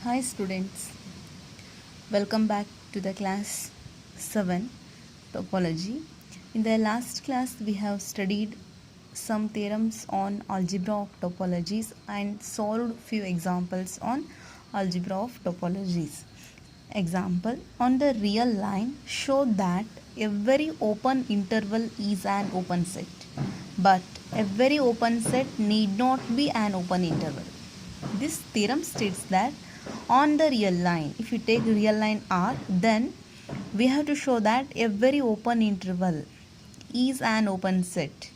Hi students, welcome back to the class 7 topology. In the last class we have studied some theorems on algebra of topologies and solved few examples on algebra of topologies. Example, on the real line show that every open interval is an open set, but every open set need not be an open interval. This theorem states that on the real line, if you take real line R, then we have to show that every open interval is an open set.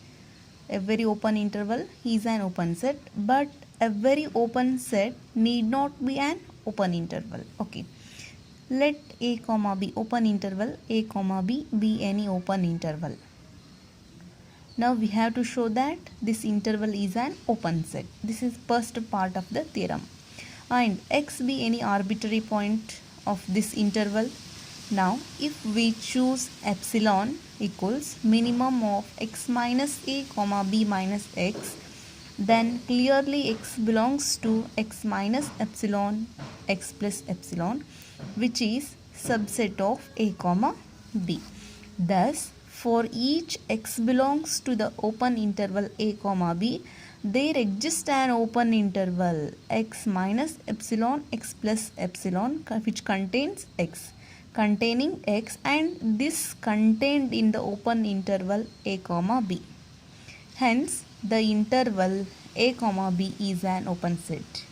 Every open interval is an open set, but every open set need not be an open interval. Okay. Let A comma B open interval, A comma B be any open interval. Now we have to show that this interval is an open set. This is first part of the theorem. And x be any arbitrary point of this interval. Now if we choose epsilon equals minimum of x minus a comma b minus x, then clearly x belongs to x minus epsilon x plus epsilon, which is subset of a comma b. Thus for each x belongs to the open interval a comma b, there exists an open interval x minus epsilon x plus epsilon which contains x, containing x, and this contained in the open interval a comma b. Hence the interval a comma b is an open set,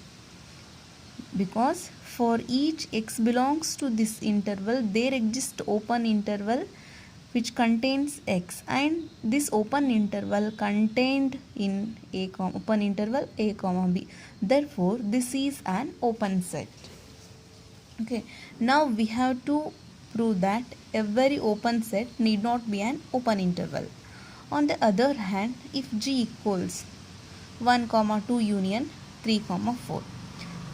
because for each x belongs to this interval there exists open interval which contains x, and this open interval contained in open interval a comma b. Therefore this is an open set. Okay, now we have to prove that every open set need not be an open interval. On the other hand, if G equals 1 comma 2 union 3 comma 4,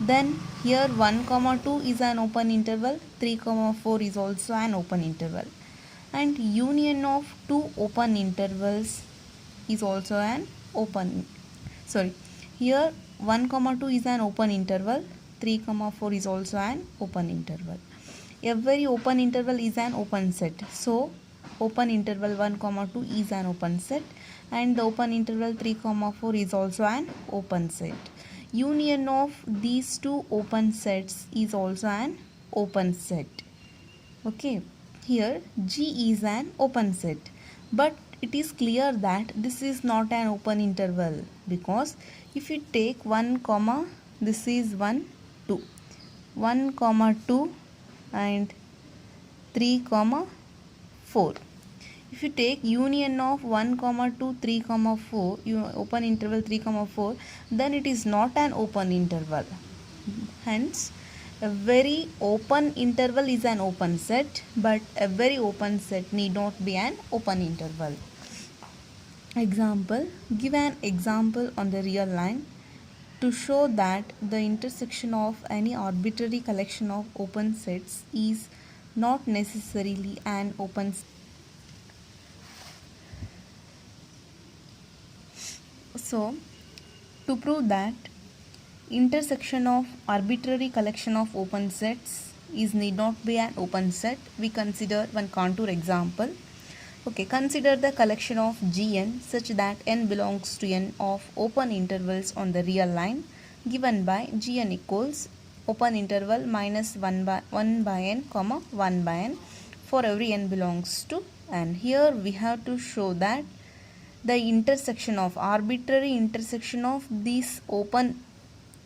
then here 1 comma 2 is an open interval, 3 comma 4 is also an open interval, and union of two open intervals is also an here 1 comma 2 is an open interval, 3 comma 4 is also an open interval. Every open interval is an open set, so open interval 1 comma 2 is an open set, and the open interval 3 comma 4 is also an open set. Union of these two open sets is also an open set. Okay, here G is an open set, but it is clear that this is not an open interval, because if you take 1 comma, this is 1 2, 1 comma 2 and 3 comma 4. If you take union of 1 comma 2 3 comma 4, open interval 3 comma 4, then it is not an open interval. Hence a very open interval is an open set, but a very open set need not be an open interval. Example, give an example on the real line to show that the intersection of any arbitrary collection of open sets is not necessarily an open set. So to prove that intersection of arbitrary collection of open sets is need not be an open set, we consider one contour example. Okay, consider the collection of Gn such that n belongs to n of open intervals on the real line, given by Gn equals open interval minus 1 by n comma 1 by n for every n belongs to n. Here we have to show that the intersection of arbitrary intersection of these open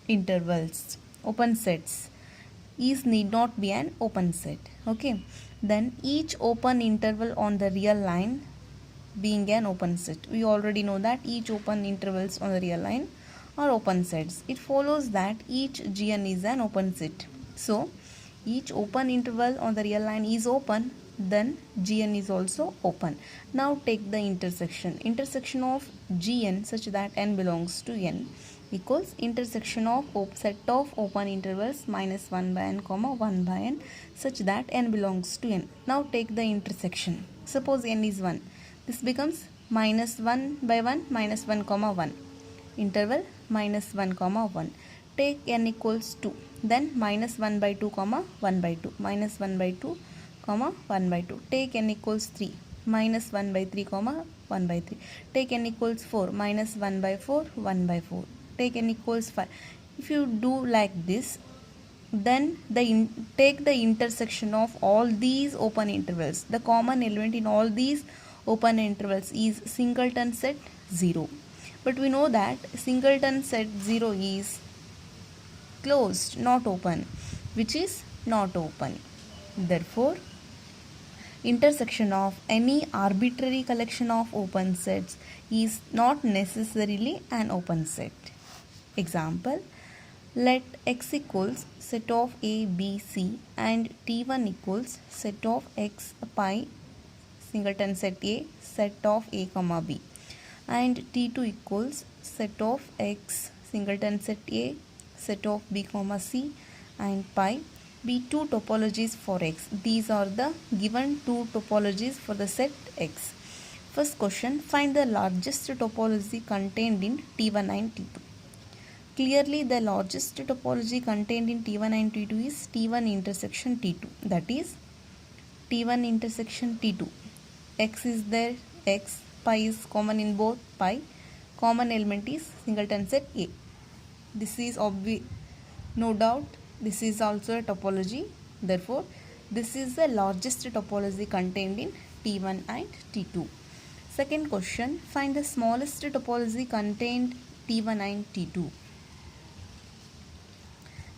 intervals, open sets, is need not be an open set. Okay, then each open interval on the real line being an open set, we already know that each open intervals on the real line are open sets. It follows that each Gn is an open set. So each open interval on the real line is open, then Gn is also open. Now take the intersection of Gn such that n belongs to n equals intersection of set of open intervals minus 1 by n comma 1 by n such that n belongs to n. Now take the intersection. Suppose n is 1. This becomes minus 1 by 1 minus 1 comma 1. Interval minus 1 comma 1. take n equals 2, then minus 1 by 2 comma 1 by 2, minus 1 by 2 comma 1 by 2. Take n equals 3, minus 1 by 3 comma 1 by 3. Take n equals 4, minus 1 by 4, 1 by 4. Take n equals 5. If you do like this, then take the intersection of all these open intervals. The common element in all these open intervals is singleton set 0. But we know that singleton set 0 is closed, not open, which is not open. Therefore, intersection of any arbitrary collection of open sets is not necessarily an open set. Example, let X equals set of A, B, C and T1 equals set of X pi singleton set A, set of A comma B, and T2 equals set of X singleton set A, set of B comma C and pi be two topologies for X. These are the given two topologies for the set X. First question, find the largest topology contained in T1 and T2. Clearly, the largest topology contained in T1 and T2 is T1 intersection T2. That is T1 intersection T2. X is there, X, pi is common in both, pi. Common element is singleton set A. This is obvious, no doubt. This is also a topology. Therefore, this is the largest topology contained in T1 and T2. Second question, find the smallest topology contained T1 and T2.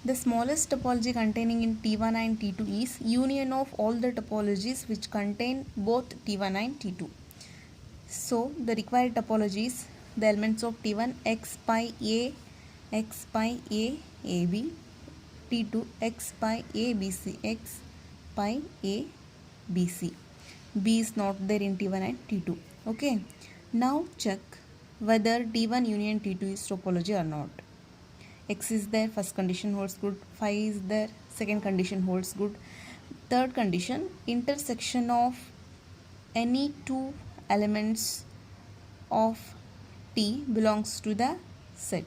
The smallest topology containing in T1 and T2 is union of all the topologies which contain both T1 and T2. So, the required topologies, the elements of T1 X pi A, X pi A, AB, T2 X pi A, BC, X pi A, BC. B is not there in T1 and T2. Okay. Now check whether T1 union T2 is topology or not. X is there, first condition holds good. Phi is there, second condition holds good. Third condition, intersection of any two elements of T belongs to the set.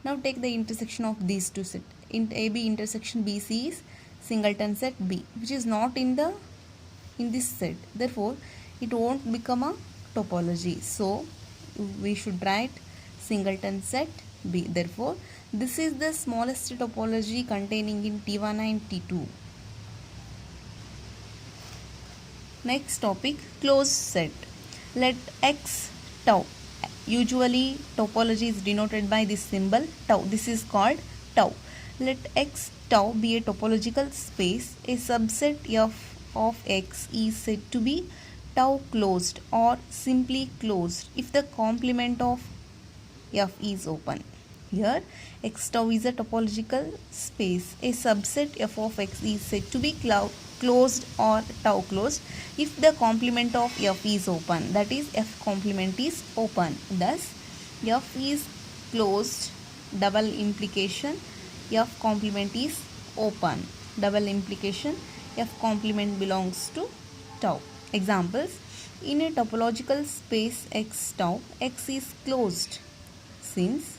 Now take the intersection of these two sets. In AB intersection BC is singleton set B, which is not in this set. Therefore, it won't become a topology. So, we should write singleton set B. Therefore, this is the smallest topology containing in T1 and T2. Next topic, closed set. Let X tau. Usually topology is denoted by this symbol tau. This is called tau. Let X tau be a topological space. A subset F of X is said to be tau closed or simply closed if the complement of F is open. Here, X tau is a topological space. A subset F of X is said to be closed or tau closed if the complement of F is open. That is, F complement is open. Thus, F is closed, double implication, F complement is open. Double implication, F complement belongs to tau. Examples, in a topological space X tau, X is closed since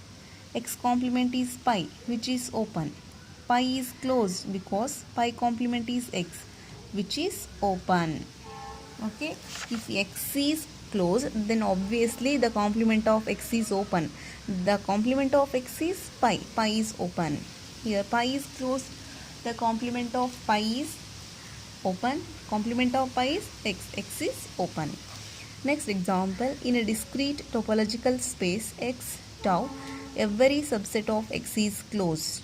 X complement is pi, which is open. Pi is closed because pi complement is X, which is open. Okay, if X is closed, then obviously the complement of X is open. The complement of X is pi. Pi is open. Here pi is closed. The complement of pi is open. Complement of pi is X. X is open. Next example, in a discrete topological space X tau, every subset of X is closed.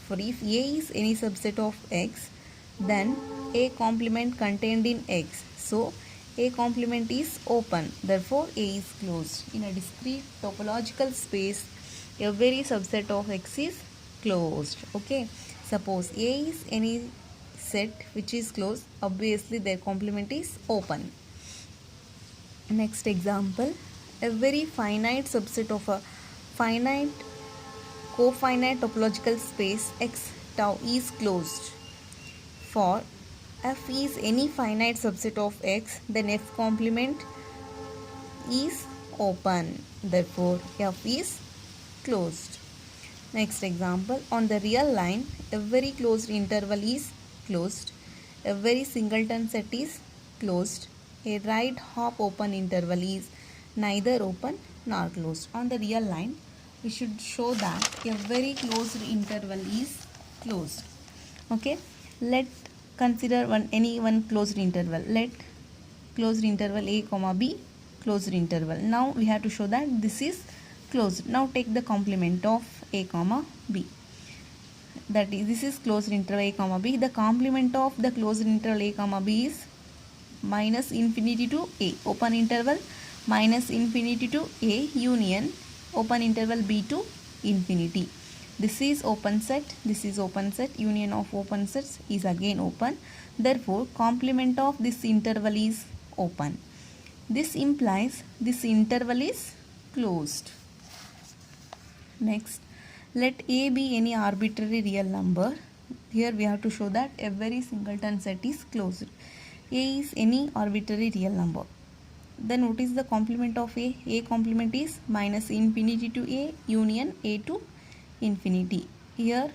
For if A is any subset of X, then A complement contained in X. So, A complement is open. Therefore, A is closed. In a discrete topological space, every subset of X is closed. Okay. Suppose A is any set which is closed. Obviously, their complement is open. Next example, every finite subset of a finite cofinite topological space X tau is closed. For F is any finite subset of X, then F complement is open. Therefore, F is closed. Next example, on the real line, every closed interval is closed, every singleton set is closed, a right half open interval is neither open nor closed. On the real line, we should show that every closed interval is closed. Okay, let consider any one closed interval. Let closed interval a comma b closed interval. Now we have to show that this is closed. Now take the complement of a comma b, that is, this is closed interval a comma b. The complement of the closed interval a comma b is minus infinity to a, open interval, minus infinity to a union open interval b to infinity. This is open set, this is open set, union of open sets is again open. Therefore complement of this interval is open. This implies this interval is closed. Next, let a be any arbitrary real number. Here we have to show that every singleton set is closed. A is any arbitrary real number. Then what is the complement of a? A complement is minus infinity to a union a to infinity. Here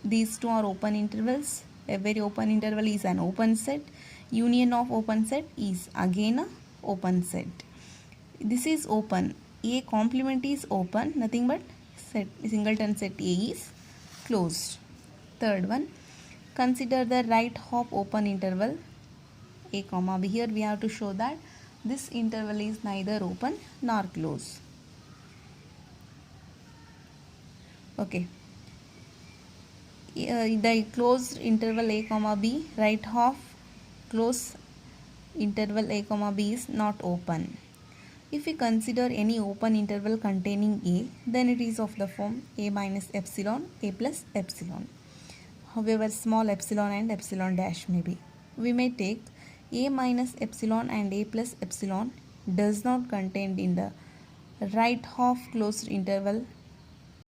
these two are open intervals. Every open interval is an open set. Union of open set is again a open set. This is open. A complement is open, nothing but set, singleton set A is closed. Third one, consider the right half open interval a comma b. Here we have to show that this interval is neither open nor closed. Okay. The closed interval a comma b, right half closed interval a comma b is not open. If we consider any open interval containing a, then it is of the form a minus epsilon, a plus epsilon. However small epsilon and epsilon dash may be. We may take a minus epsilon and a plus epsilon does not contain in the right half closed interval